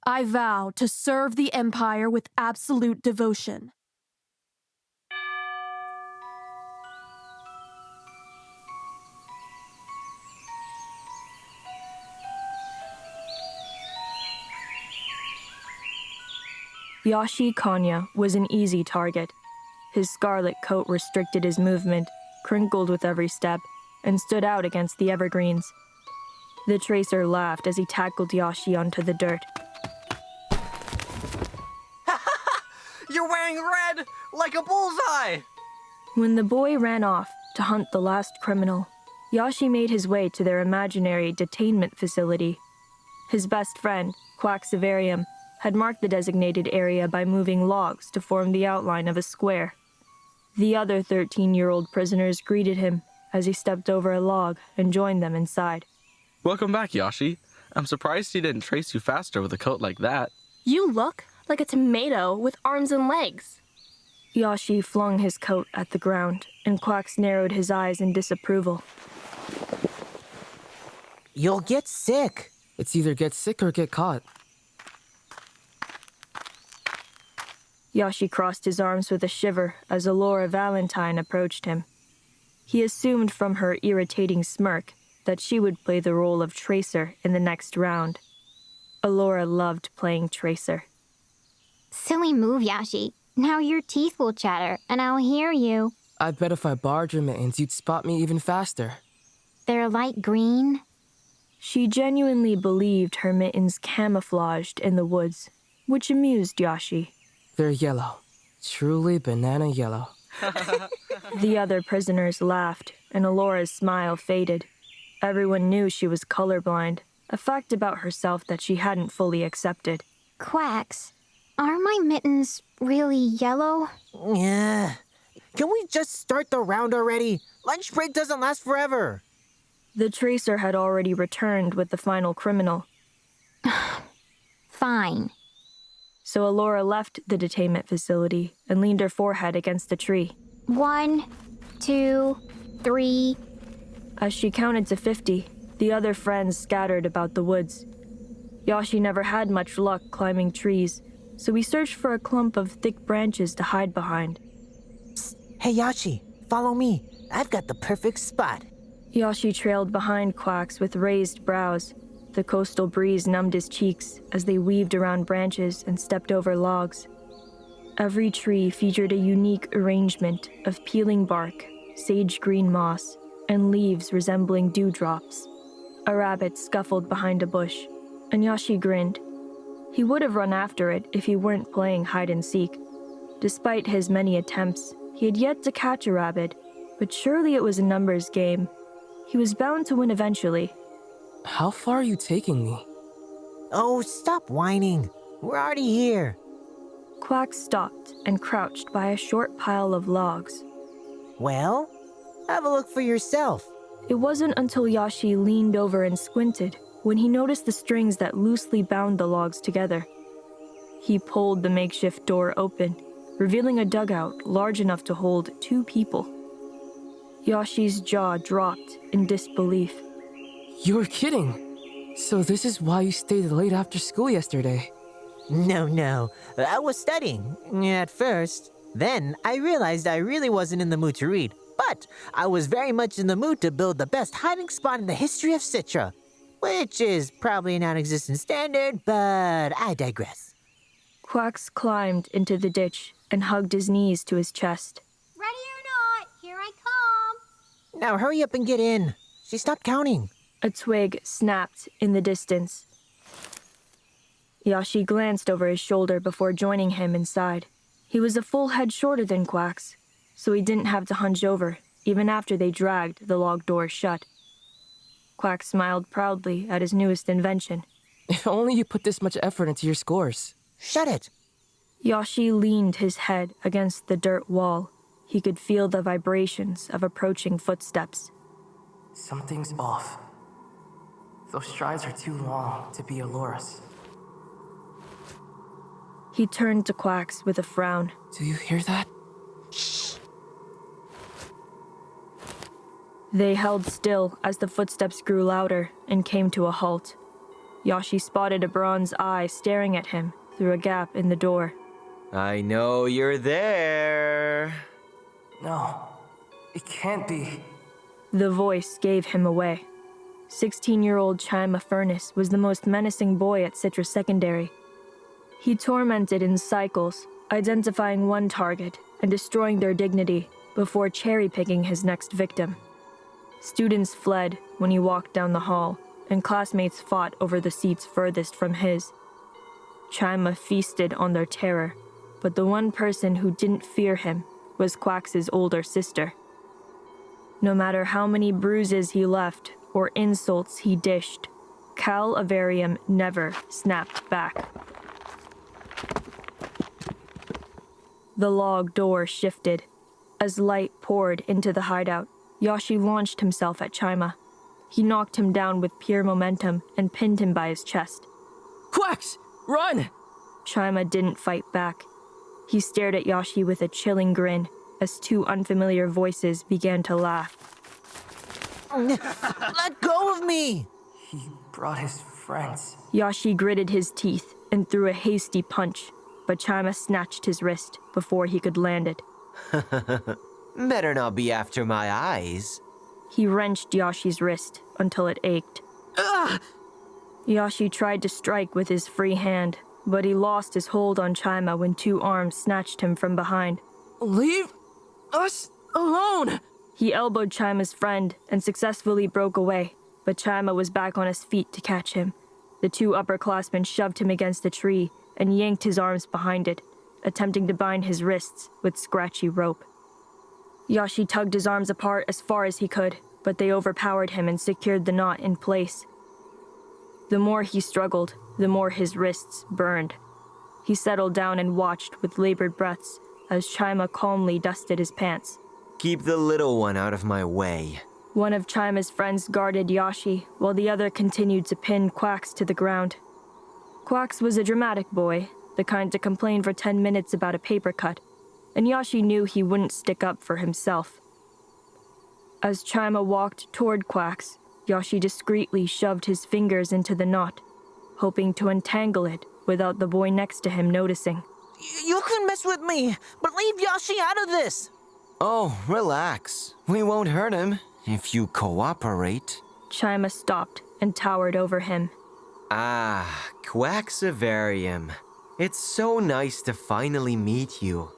I vow to serve the Empire with absolute devotion. Yahshi Konya was an easy target. His scarlet coat restricted his movement, crinkled with every step, and stood out against the evergreens. The tracer laughed as he tackled Yahshi onto the dirt. You're wearing red, like a bullseye! When the boy ran off to hunt the last criminal, Yahshi made his way to their imaginary detainment facility. His best friend, QUAX AVARIUM, had marked the designated area by moving logs to form the outline of a square. The other 13-year-old prisoners greeted him as he stepped over a log and joined them inside. Welcome back, Yahshi. I'm surprised he didn't trace you faster with a coat like that. You look like a tomato with arms and legs. Yahshi flung his coat at the ground, and QUAX narrowed his eyes in disapproval. You'll get sick. It's either get sick or get caught. Yahshi crossed his arms with a shiver as ALORA VALENTINE approached him. He assumed from her irritating smirk that she would play the role of Tracer in the next round. ALORA loved playing Tracer. Silly move, Yahshi. Now your teeth will chatter, and I'll hear you. I bet if I borrowed your mittens, you'd spot me even faster. They're light green. She genuinely believed her mittens camouflaged in the woods, which amused Yahshi. They're yellow. Truly banana yellow. The other prisoners laughed, and ALORA's smile faded. Everyone knew she was colorblind, a fact about herself that she hadn't fully accepted. QUAX, are my mittens really yellow? Yeah. Can we just start the round already? Lunch break doesn't last forever. The tracer had already returned with the final criminal. Fine. So ALORA left the detainment facility and leaned her forehead against a tree. 1, 2, 3. As she counted to 50, the other friends scattered about the woods. Yahshi never had much luck climbing trees, so he searched for a clump of thick branches to hide behind. Psst. Hey, Yahshi, follow me. I've got the perfect spot. Yahshi trailed behind QUAX with raised brows. The coastal breeze numbed his cheeks as they weaved around branches and stepped over logs. Every tree featured a unique arrangement of peeling bark, sage-green moss, and leaves resembling dewdrops. A rabbit scuffled behind a bush, and Yahshi grinned. He would have run after it if he weren't playing hide-and-seek. Despite his many attempts, he had yet to catch a rabbit, but surely it was a numbers game. He was bound to win eventually. How far are you taking me? Oh, stop whining. We're already here. QUAX stopped and crouched by a short pile of logs. Well, have a look for yourself. It wasn't until Yahshi leaned over and squinted when he noticed the strings that loosely bound the logs together. He pulled the makeshift door open, revealing a dugout large enough to hold 2 people. Yashi's jaw dropped in disbelief. You're kidding. So this is why you stayed late after school yesterday. No. I was studying at first. Then I realized I really wasn't in the mood to read. But I was very much in the mood to build the best hiding spot in the history of SITRA. Which is probably a non-existent standard, but I digress. QUAX climbed into the ditch and hugged his knees to his chest. Ready or not, here I come. Now hurry up and get in. She stopped counting. A twig snapped in the distance. Yahshi glanced over his shoulder before joining him inside. He was a full head shorter than QUAX, so he didn't have to hunch over, even after they dragged the log door shut. QUAX smiled proudly at his newest invention. If only you put this much effort into your scores. Shut it. Yahshi leaned his head against the dirt wall. He could feel the vibrations of approaching footsteps. Something's off. Those strides are too long to be ALORA's. He turned to QUAX with a frown. Do you hear that? Shh. They held still as the footsteps grew louder and came to a halt. Yahshi spotted a bronze eye staring at him through a gap in the door. I know you're there. No, it can't be. The voice gave him away. 16-year-old Chima Furnace was the most menacing boy at SITRA Secondary. He tormented in cycles, identifying one target and destroying their dignity before cherry-picking his next victim. Students fled when he walked down the hall, and classmates fought over the seats furthest from his. Chima feasted on their terror, but the one person who didn't fear him was QUAX's older sister. No matter how many bruises he left or insults he dished, AVARIUM never snapped back. The log door shifted. As light poured into the hideout, Yahshi launched himself at Chima. He knocked him down with pure momentum and pinned him by his chest. QUAX! Run! Chima didn't fight back. He stared at Yahshi with a chilling grin as two unfamiliar voices began to laugh. Let go of me! He brought his friends. Yahshi gritted his teeth and threw a hasty punch, but Chima snatched his wrist before he could land it. Better not be after my eyes. He wrenched Yashi's wrist until it ached. Yahshi tried to strike with his free hand, but he lost his hold on Chima when two arms snatched him from behind. Leave us alone! He elbowed Chima's friend and successfully broke away, but Chima was back on his feet to catch him. The two upperclassmen shoved him against a tree and yanked his arms behind it, attempting to bind his wrists with scratchy rope. Yahshi tugged his arms apart as far as he could, but they overpowered him and secured the knot in place. The more he struggled, the more his wrists burned. He settled down and watched with labored breaths as Chima calmly dusted his pants. Keep the little one out of my way. One of Chima's friends guarded Yahshi, while the other continued to pin QUAX to the ground. QUAX was a dramatic boy, the kind to complain for 10 minutes about a paper cut, and Yahshi knew he wouldn't stick up for himself. As Chima walked toward QUAX, Yahshi discreetly shoved his fingers into the knot, hoping to untangle it without the boy next to him noticing. You can mess with me, but leave Yahshi out of this! Oh, relax. We won't hurt him if you cooperate. Chima stopped and towered over him. Ah, QUAX AVARIUM. It's so nice to finally meet you.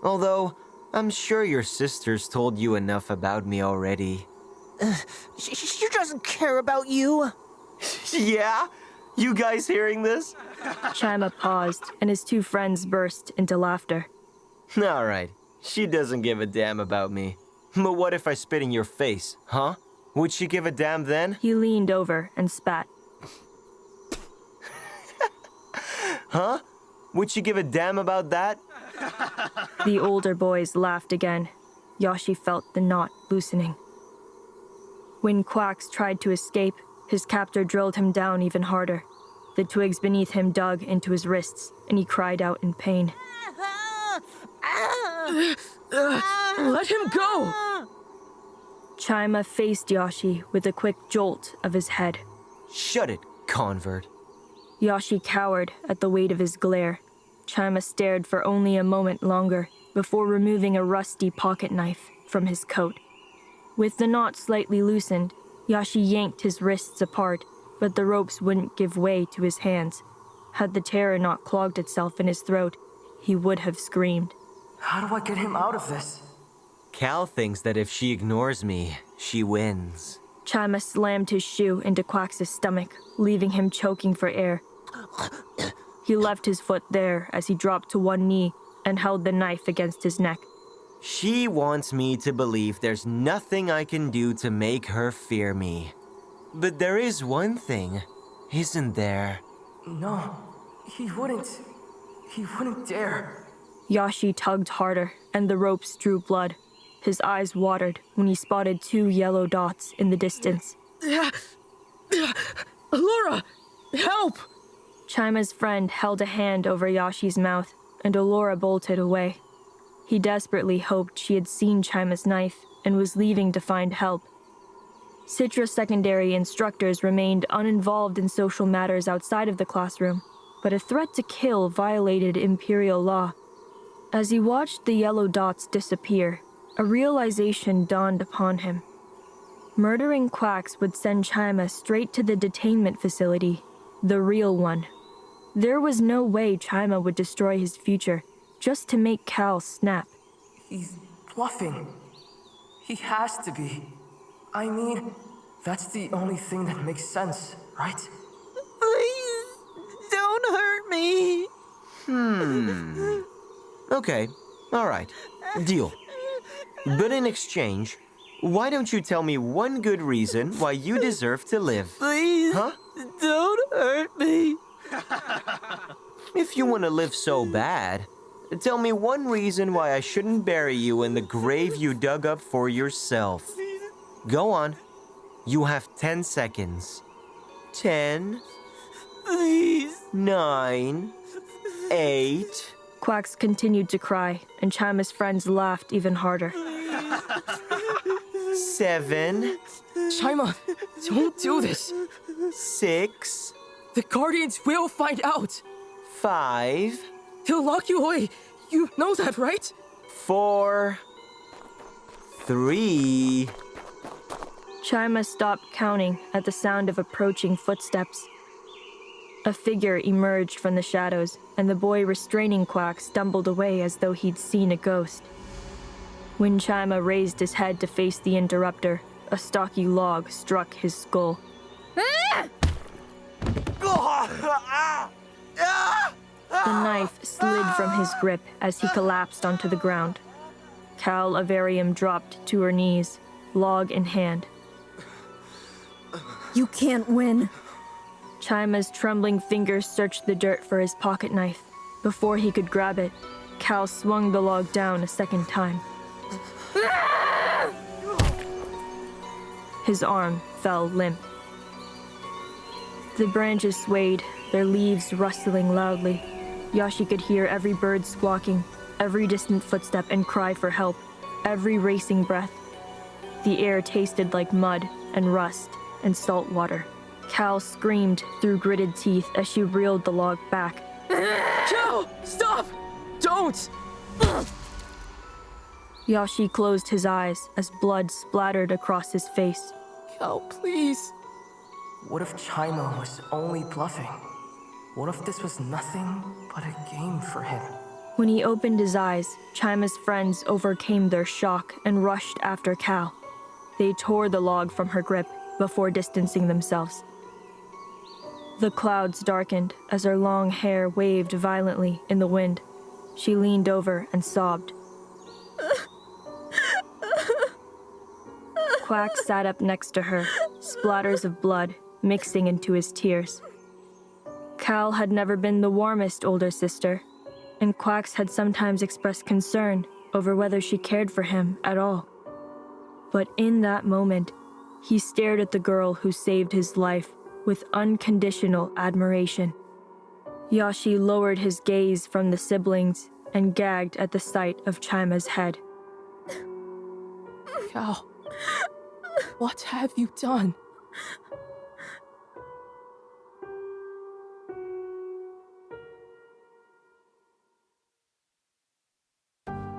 Although, I'm sure your sisters told you enough about me already. She doesn't care about you. Yeah? You guys hearing this? Chima paused, and his two friends burst into laughter. Alright, she doesn't give a damn about me. But what if I spit in your face, huh? Would she give a damn then? He leaned over and spat. Huh? Would she give a damn about that? The older boys laughed again. Yahshi felt the knot loosening. When QUAX tried to escape, his captor drilled him down even harder. The twigs beneath him dug into his wrists, and he cried out in pain. Let him go! Chima faced Yahshi with a quick jolt of his head. Shut it, convert. Yahshi cowered at the weight of his glare. Chima stared for only a moment longer before removing a rusty pocket knife from his coat. With the knot slightly loosened, Yahshi yanked his wrists apart, but the ropes wouldn't give way to his hands. Had the terror not clogged itself in his throat, he would have screamed. How do I get him out of this? Cal thinks that if she ignores me, she wins. Chima slammed his shoe into QUAX's stomach, leaving him choking for air. He left his foot there as he dropped to one knee and held the knife against his neck. She wants me to believe there's nothing I can do to make her fear me. But there is one thing, isn't there? No, he wouldn't dare. Yahshi tugged harder, and the ropes drew blood. His eyes watered when he spotted two yellow dots in the distance. ALORA! Help! Chima's friend held a hand over Yashi's mouth, and ALORA bolted away. He desperately hoped she had seen Chima's knife and was leaving to find help. SITRA secondary instructors remained uninvolved in social matters outside of the classroom, but a threat to kill violated Imperial law. As he watched the yellow dots disappear, a realization dawned upon him. Murdering QUAX would send Chima straight to the detainment facility, the real one. There was no way Chima would destroy his future just to make Cal snap. He's bluffing. He has to be. I mean, that's the only thing that makes sense, right? Please, don't hurt me. Okay, alright. Deal. But in exchange, why don't you tell me one good reason why you deserve to live? Please, Huh? don't hurt me. If you want to live so bad, tell me one reason why I shouldn't bury you in the grave you dug up for yourself. Go on. You have 10 seconds. 10, Please. 9, 8. QUAX continued to cry, and Chima's friends laughed even harder. 7, Chima, don't do this. 6, The Guardians will find out. 5, He'll lock you away. You know that, right? 4, 3. Chima stopped counting at the sound of approaching footsteps. A figure emerged from the shadows, and the boy restraining QUAX stumbled away as though he'd seen a ghost. When Chima raised his head to face the interrupter, a stocky log struck his skull. The knife slid from his grip as he collapsed onto the ground. Cal AVARIUM dropped to her knees, log in hand. You can't win. Chima's trembling fingers searched the dirt for his pocket knife. Before he could grab it, Cal swung the log down a second time. His arm fell limp. The branches swayed, their leaves rustling loudly. Yahshi could hear every bird squawking, every distant footstep and cry for help, every racing breath. The air tasted like mud and rust and salt water. Cal screamed through gritted teeth as she reeled the log back. Cal, stop! Don't! Yahshi closed his eyes as blood splattered across his face. Cal, please. What if Chima was only bluffing? What if this was nothing but a game for him? When he opened his eyes, Chima's friends overcame their shock and rushed after Cal. They tore the log from her grip before distancing themselves. The clouds darkened as her long hair waved violently in the wind. She leaned over and sobbed. QUAX sat up next to her, splatters of blood mixing into his tears. Cal had never been the warmest older sister, and QUAX had sometimes expressed concern over whether she cared for him at all. But in that moment, he stared at the girl who saved his life with unconditional admiration. Yahshi lowered his gaze from the siblings and gagged at the sight of Chima's head. Cal, what have you done?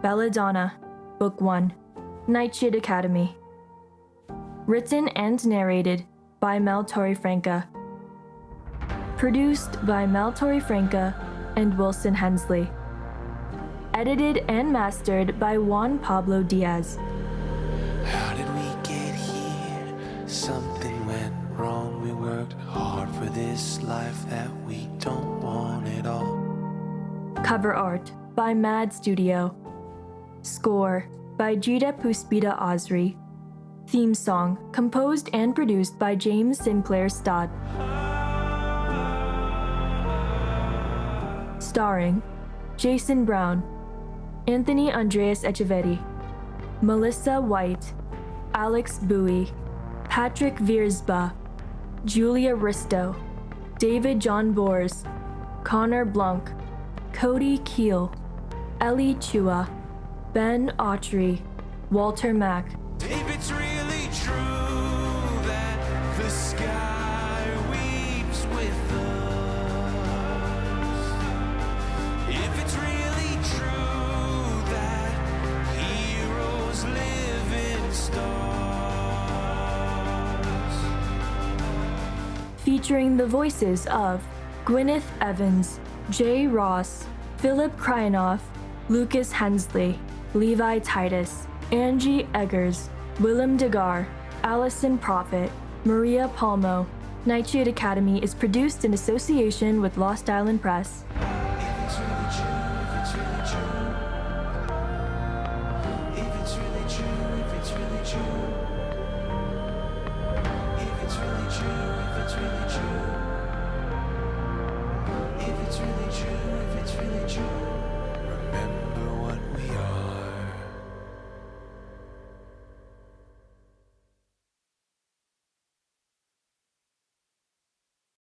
Belladonna, Book 1, Nightshade Academy. Written and narrated by Torrefranca. Produced by Torrefranca and Wilson Hensley. Edited and mastered by Juan Pablo Diaz. How did we get here? Something went wrong. We worked hard for this life that we don't want at all. Cover art by Mad Studio. Score by Gita Puspita Asri. Theme song composed and produced by James Sinclair-Stott. Starring Jason Brown, Anthony Andreas Echeverri, Melissa White, Alex Bowie, Patrick Viersba, Julia Risto, David John Bors, Connor Blanc, Cody Keel, Ellie Chua, Ben Autry, Walter Mack. If it's really true if it's really true that heroes live in stars. Featuring the voices of Gwyneth Evans, Jay Ross, Philip Kryanoff, Lucas Hensley, Levi Titus, Angie Eggers, Willem Degar, Alison Prophet, Maria Palmo. Nightshade Academy is produced in association with Lost Island Press. If it's really true, if it's really true. If it's really true, if it's really true. If it's really true, if it's really true. If it's really true, if it's really true. Remember what we are.